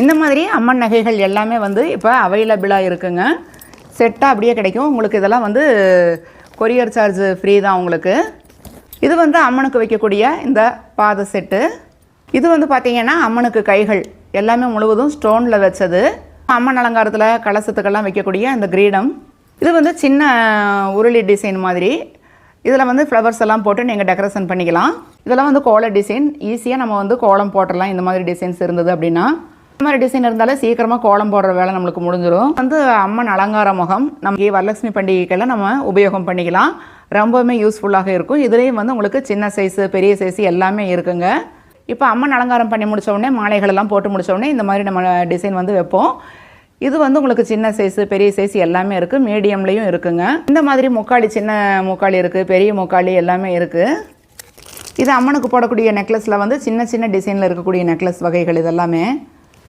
இந்த மாதிரி அம்மன் நகைகள் எல்லாமே வந்து இப்போ அவைலபிளாக இருக்குங்க. செட்டாக அப்படியே கிடைக்கும் உங்களுக்கு. இதெல்லாம் வந்து கொரியர் சார்ஜ் ஃப்ரீ தான் உங்களுக்கு. இது வந்து அம்மனுக்கு வைக்கக்கூடிய இந்த பாத செட்டு. இது வந்து பார்த்திங்கன்னா அம்மனுக்கு கைகள் எல்லாமே முழுவதும் ஸ்டோனில் வச்சது. அம்மன் அலங்காரத்தில் கலசத்துக்கெல்லாம் வைக்கக்கூடிய இந்த கிரீடம். இது வந்து சின்ன உருளி டிசைன் மாதிரி. இதில் வந்து ஃப்ளவர்ஸ் எல்லாம் போட்டு நீங்கள் டெக்கரேஷன் பண்ணிக்கலாம். இதெல்லாம் வந்து கோல டிசைன். ஈஸியாக நம்ம வந்து கோலம் போட்டுடலாம். இந்த மாதிரி டிசைன்ஸ் இருந்தது அப்படின்னா, இந்த மாதிரி டிசைன் இருந்தாலே சீக்கிரமாக கோலம் போடுற வேலை நம்மளுக்கு முடிஞ்சிடும். வந்து அம்மன் அலங்கார முகம் நமக்கு வரலட்சுமி பண்டிகைக்கெல்லாம் நம்ம உபயோகம் பண்ணிக்கலாம். ரொம்பவுமே யூஸ்ஃபுல்லாக இருக்கும். இதுலேயும் வந்து உங்களுக்கு சின்ன சைஸு பெரிய சைஸு எல்லாமே இருக்குங்க. இப்போ அம்மன் அலங்காரம் பண்ணி முடித்த உடனே மாலைகளெல்லாம் போட்டு முடித்த உடனே இந்த மாதிரி நம்ம டிசைன் வந்து வைப்போம். இது வந்து உங்களுக்கு சின்ன சைஸு பெரிய சைஸ் எல்லாமே இருக்குது. மீடியம்லேயும் இருக்குங்க. இந்த மாதிரி முக்காளி, சின்ன முக்காளி இருக்குது, பெரிய முக்காளி எல்லாமே இருக்குது. இது அம்மனுக்கு போடக்கூடிய நெக்லஸில் வந்து சின்ன சின்ன டிசைனில் இருக்கக்கூடிய நெக்லஸ் வகைகள் இதெல்லாமே.